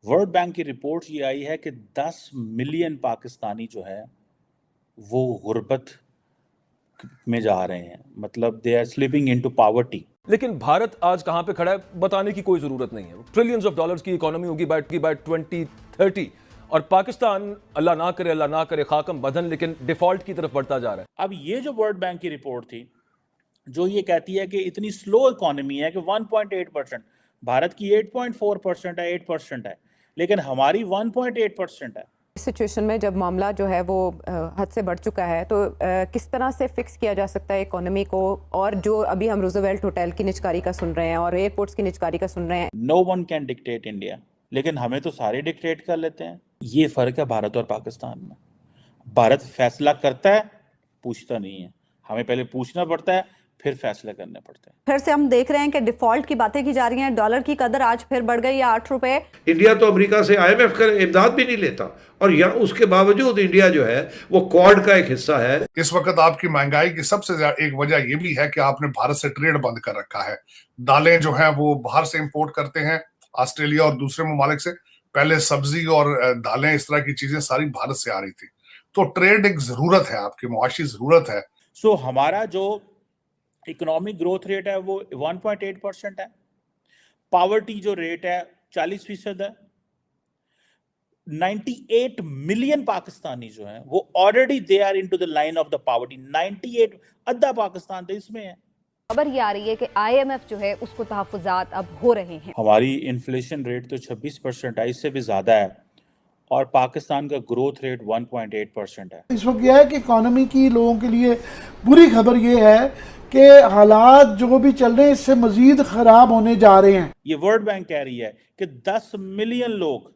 World bank की report ये आई है कि 10 मिलियन पाकिस्तानी जो है वो गुर्बत में जा रहे हैं, मतलब they are slipping into poverty. लेकिन भारत आज कहां पे खड़ा है बताने की कोई जरूरत नहीं है। ट्रिलियंस ऑफ डॉलर्स की इकोनॉमी होगी बाय 2030, और पाकिस्तान अल्लाह ना करे खाकम बदन, लेकिन डिफॉल्ट की तरफ बढ़ता जा रहा है। अब ये जो वर्ल्ड बैंक की रिपोर्ट थी जो ये कहती है कि इतनी स्लो इकोनॉमी है कि 1.8%, भारत की 8.4% है, 8% है, लेकिन हमारी 1.8% है। इस सिचुएशन में जब मामला जो है वो हद से बढ़ चुका है, तो किस तरह से फिक्स किया जा सकता है इकोनॉमी को? और जो अभी हम रूजवेल्ट होटल की निचकारी का सुन रहे हैं और एयरपोर्ट्स की निचकारी का सुन रहे हैं, no one can dictate India, लेकिन हमें तो सारे डिक्टेट कर लेते हैं। ये फर्क है भारत और पाकिस्तान में। भारत फैसला करता है, पूछता नहीं है। हमें पहले पूछना पड़ता है, फिर फैसले करने पड़ते हैं। फिर से हम देख रहे हैं कि डिफॉल्ट की बातें की जा रही हैं। डॉलर की कदर आज फिर बढ़ गई है 8 रुपए। इंडिया तो अमेरिका से IMF का इमदाद भी नहीं लेता, और यहाँ उसके बावजूद इंडिया जो है वो क्वाड का एक हिस्सा है। इस वक्त आपकी महंगाई की सबसे ज्यादा एक वजह यह भी है कि आपने भारत से ट्रेड बंद कर रखा है। दालें जो हैं वो बाहर से इंपोर्ट करते हैं, ऑस्ट्रेलिया और दूसरे ममालिक से। पहले सब्जी और दालें, इस तरह की चीजें सारी भारत से आ रही थी। तो ट्रेड एक जरूरत है, आपकी मुआशी जरूरत है। सो हमारा जो इकोनॉमिक ग्रोथ रेट है वो 1.8% है। पॉवर्टी जो रेट है 40% है। 98 मिलियन पाकिस्तानी जो हैं वो already they are into the line of the poverty. 98, आधा पाकिस्तान तो इसमें है। खबर ये आ रही है कि IMF जो है उसको तहफुजात अब हो रहे हैं। हमारी इन्फ्लेशन रेट तो 26% है, इससे भी ज्यादा है, और पाकिस्तान का ग्रोथ रेट 1.8% है। इस वक्त यह है कि इकोनॉमी की लोगों के लिए बुरी खबर यह है कि हालात जो भी चल रहे हैं इससे मजीद खराब होने जा रहे हैं। ये वर्ल्ड बैंक कह रही है कि 10 मिलियन लोग,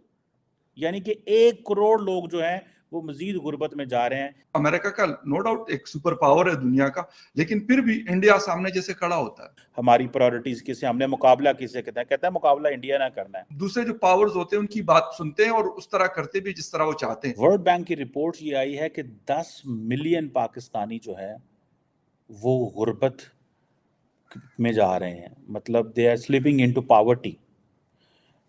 यानी कि 1 करोड़ लोग जो हैं वो मजीद गुर्बत में जा रहे हैं। अमेरिका का नो डाउट एक सुपर पावर है दुनिया का, लेकिन फिर भी इंडिया सामने जैसे खड़ा होता है। हमारी प्रायोरिटीज किसे, हमने मुकाबला किसे कहता है मुकाबला इंडिया ना करना है। दूसरे जो पावर्स होते हैं उनकी बात सुनते हैं और उस तरह करते भी जिस तरह वो चाहते हैं। वर्ल्ड बैंक की रिपोर्ट ये आई है कि 10 मिलियन पाकिस्तानी जो है वो गुर्बत में जा रहे हैं, मतलब they are slipping into poverty.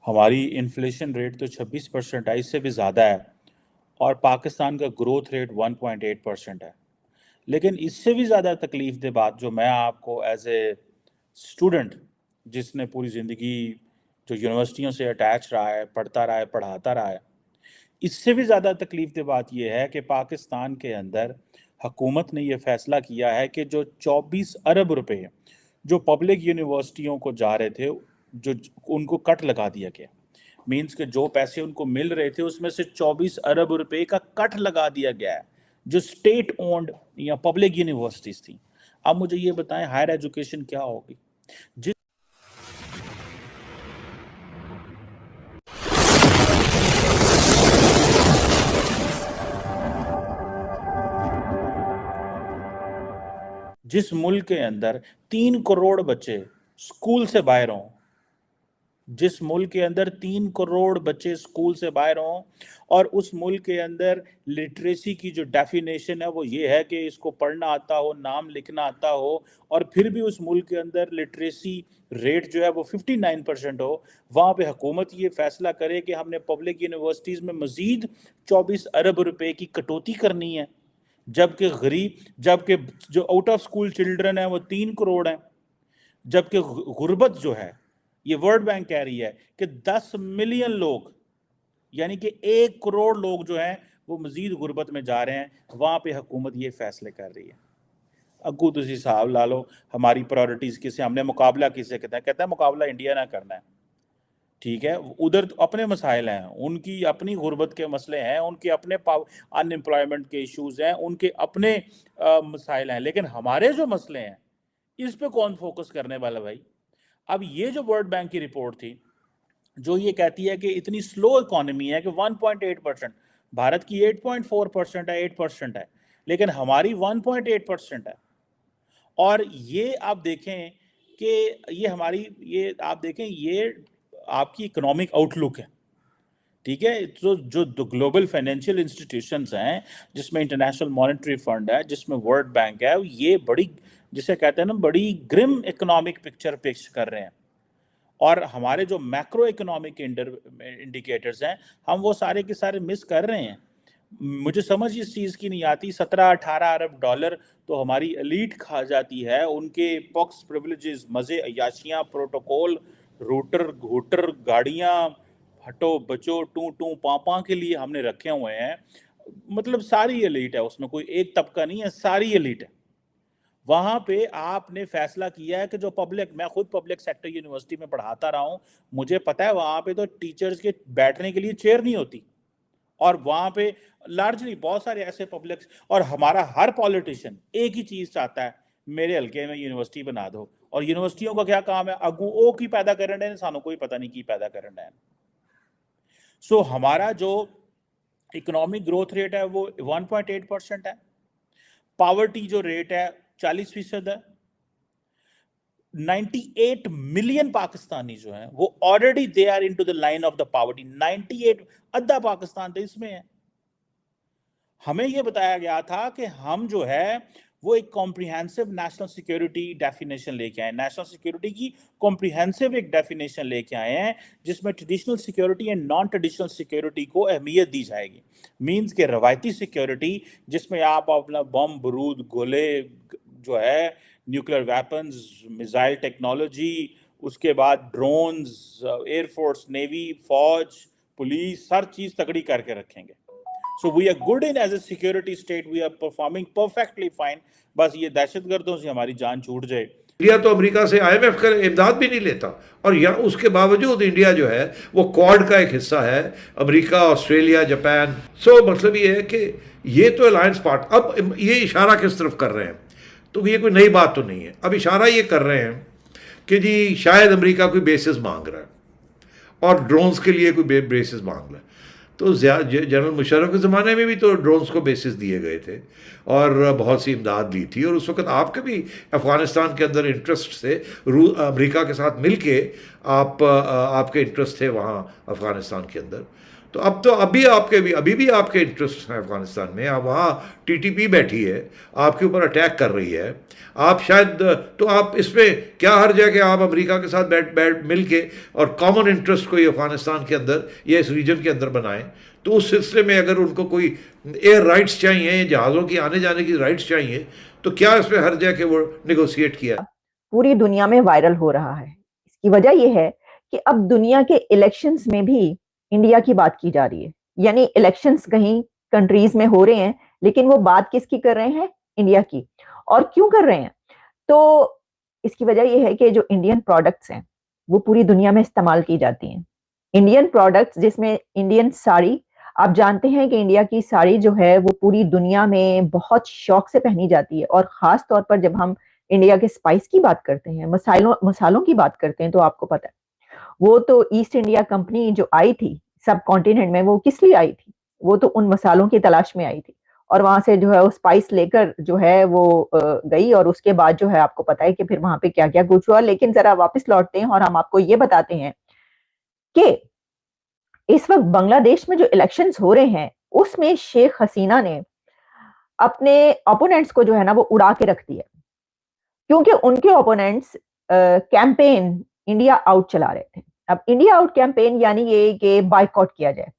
हमारी इन्फ्लेशन रेट तो 26% है, इससे भी ज़्यादा है, और पाकिस्तान का ग्रोथ रेट 1.8% है। लेकिन इससे भी ज़्यादा तकलीफ दे बात जो मैं आपको एज ए स्टूडेंट, जिसने पूरी ज़िंदगी जो यूनिवर्सिटियों से अटैच रहा है, पढ़ता रहा है, पढ़ाता रहा है, इससे भी ज़्यादा तकलीफ दे बात यह है कि पाकिस्तान के अंदर हुकूमत ने यह फ़ैसला किया है कि जो 24 अरब रुपए जो पब्लिक यूनिवर्सिटियों को जा रहे थे, जो उनको कट लगा दिया गया। मीन्स के जो पैसे उनको मिल रहे थे उसमें से 24 अरब रुपए का कट लगा दिया गया है, जो स्टेट ओन्ड या पब्लिक यूनिवर्सिटीज थी। अब मुझे ये बताएं हायर एजुकेशन क्या होगी? जिस मुल्क के अंदर 3 करोड़ बच्चे स्कूल से बाहर हों, जिस मुल्क के अंदर 3 करोड़ बच्चे स्कूल से बाहर हों, और उस मुल्क के अंदर लिटरेसी की जो डेफिनेशन है वो ये है कि इसको पढ़ना आता हो, नाम लिखना आता हो, और फिर भी उस मुल्क के अंदर लिटरेसी रेट जो है वो 59% हो, वहाँ पे हुकूमत ये फैसला करे कि हमने पब्लिक यूनिवर्सिटीज़ में मज़ीद 24 अरब रुपए की कटौती करनी है, जबकि जो आउट ऑफ स्कूल चिल्ड्रन है वो 3 करोड़ हैं, जबकि गुर्बत जो है, ये वर्ल्ड बैंक कह रही है कि 10 मिलियन लोग, यानी कि 1 करोड़ लोग जो हैं वो मजीद गुर्बत में जा रहे हैं। वहाँ पे हुकूमत ये फैसले कर रही है। अगू तुसी हिसाब ला लो हमारी प्रायोरिटीज़ किसे, हमने मुकाबला किसे कहता है मुकाबला इंडिया ना करना है। ठीक है, उधर तो अपने मसाइल हैं, उनकी अपनी गुर्बत के मसले हैं, उनके अपने अनएम्प्लॉयमेंट के इश्यूज हैं, उनके अपने मसाइल हैं, लेकिन हमारे जो मसले हैं इस पे कौन फोकस करने वाला भाई? अब ये जो वर्ल्ड बैंक की रिपोर्ट थी जो ये कहती है कि इतनी स्लो इकोनॉमी है कि 1.8%, भारत की 8.4% है, 8% है, लेकिन हमारी 1.8% है। और ये आप देखें कि ये आप देखें ये आपकी इकोनॉमिक आउटलुक है। ठीक है, तो जो ग्लोबल फाइनेंशियल इंस्टीट्यूशंस हैं, जिसमें इंटरनेशनल मॉनेटरी फंड है, जिसमें वर्ल्ड बैंक है, ये बड़ी, जिसे कहते हैं ना, बड़ी ग्रिम इकोनॉमिक पिक्चर पेश कर रहे हैं। और हमारे जो मैक्रो इकोनॉमिक इंडिकेटर्स हैं हम वो सारे के सारे मिस कर रहे हैं। मुझे समझ इस चीज़ की नहीं आती, 17-18 अरब डॉलर तो हमारी एलीट खा जाती है, उनके पॉक्स प्रिविलेजेस, मज़े, अयाशियाँ, प्रोटोकॉल, रूटर घूटर, गाड़ियाँ, हटो बचो, टू टू पापा के लिए हमने रखे हुए हैं। मतलब सारी एलीट है, उसमें कोई एक तबका नहीं है, सारी एलीट है। वहाँ पे आपने फैसला किया है कि जो पब्लिक, मैं खुद पब्लिक सेक्टर यूनिवर्सिटी में पढ़ाता रहा हूँ, मुझे पता है वहाँ पे तो टीचर्स के बैठने के लिए चेयर नहीं होती, और वहाँ पे लार्जली बहुत सारे ऐसे पब्लिक, और हमारा हर पॉलिटिशियन एक ही चीज़ चाहता है, मेरे हल्के में यूनिवर्सिटी बना दो। और यूनिवर्सिटियों का क्या काम है, अगू ओ की पैदा करना है, सानू कोई पता नहीं की पैदा करना है। सो हमारा जो इकोनॉमिक ग्रोथ रेट है वो 1.8% है, पावर्टी जो रेट है 40% है। 98 मिलियन पाकिस्तानी जो हैं वो already they are into the line of the poverty. 98, आधा पाकिस्तान तो इसमें है। हमें ये बताया गया था कि हम जो है वो एक कॉम्प्रिहेंसिव नेशनल सिक्योरिटी डेफिनेशन लेके आए, नेशनल सिक्योरिटी की कॉम्प्रिहेंसिव एक डेफिनेशन लेके आए हैं जिसमें traditional security and non traditional security को अहमियत दी जाएगी। मींस के रवायती सिक्योरिटी जिसमें आप अपना बम, बारूद, गोले जो है, न्यूक्लियर वेपन्स, मिसाइल टेक्नोलॉजी, उसके बाद ड्रोन्स, एयरफोर्स, नेवी, फौज, पुलिस, हर चीज़ तगड़ी करके रखेंगे। So we are good in as a security state, we are performing perfectly fine। बस ये दहशतगर्दों से हमारी जान छूट जाए। इंडिया तो अमेरिका से IMF का इमदाद भी नहीं लेता, और या उसके बावजूद इंडिया जो है वो क्वाड का एक हिस्सा है, अमेरिका, ऑस्ट्रेलिया, जापान। सो मतलब ये है कि ये तो अलायंस पार्ट, अब ये इशारा किस तरफ कर रहे हैं, तो ये कोई नई बात तो नहीं है। अब इशारा ये कर रहे हैं कि जी शायद अमेरिका कोई बेसिस मांग रहा है और ड्रोन्स के लिए कोई बेसिस मांग रहा है। तो जनरल मुशर्रफ के ज़माने में भी तो ड्रोन्स को बेसिस दिए गए थे और बहुत सी इमदाद ली थी, और उस वक्त आपके भी अफ़गानिस्तान के अंदर इंटरेस्ट थे, अमेरिका के साथ मिलके आपके इंटरेस्ट थे वहाँ अफ़गानिस्तान के अंदर। तो अब तो अभी भी आपके इंटरेस्ट हैं अफ़गानिस्तान में। अब वहाँ TTP बैठी है, आपके ऊपर अटैक कर रही है, आप शायद, तो आप इसमें क्या हर्ज है कि आप अमेरिका के साथ बैठ मिल के और कॉमन इंटरेस्ट कोई अफ़गानिस्तान के अंदर या इस रीजन के अंदर बनाएं। तो उस सिलसिले में अगर उनको कोई एयर राइट्स चाहिए, जहाज़ों की आने जाने की राइट्स चाहिए, तो क्या इसमें हर्ज है कि वो निगोशिएट किया। पूरी दुनिया में वायरल हो रहा है। इसकी वजह यह है कि अब दुनिया के इलेक्शंस में भी इंडिया की बात की जा रही है। यानी इलेक्शंस कहीं कंट्रीज में हो रहे हैं, लेकिन वो बात किसकी कर रहे हैं? इंडिया की। और क्यों कर रहे हैं? तो इसकी वजह यह है कि जो इंडियन प्रोडक्ट्स हैं वो पूरी दुनिया में इस्तेमाल की जाती हैं। इंडियन प्रोडक्ट्स जिसमें इंडियन साड़ी, आप जानते हैं कि इंडिया की साड़ी जो है वो पूरी दुनिया में बहुत शौक से पहनी जाती है, और ख़ास तौर पर जब हम इंडिया के स्पाइस की बात करते हैं, मसालों की बात करते हैं, तो आपको पता है वो तो ईस्ट इंडिया कंपनी जो आई थी सब कॉन्टिनेंट में, वो किस लिए आई थी? वो तो उन मसालों की तलाश में आई थी, और वहां से जो है वो स्पाइस लेकर जो है वो गई, और उसके बाद जो है आपको पता है कि फिर वहां पे क्या क्या कुछ हुआ। लेकिन जरा वापस लौटते हैं और हम आपको ये बताते हैं कि इस वक्त बांग्लादेश में जो इलेक्शंस हो रहे हैं उसमें शेख हसीना ने अपने ओपोनेंट्स को जो है ना वो उड़ा के रख दिया, क्योंकि उनके ओपोनेंट्स कैंपेन इंडिया आउट चला रहे थे। अब इंडिया आउट कैंपेन यानी ये कि बायकॉट किया जाए,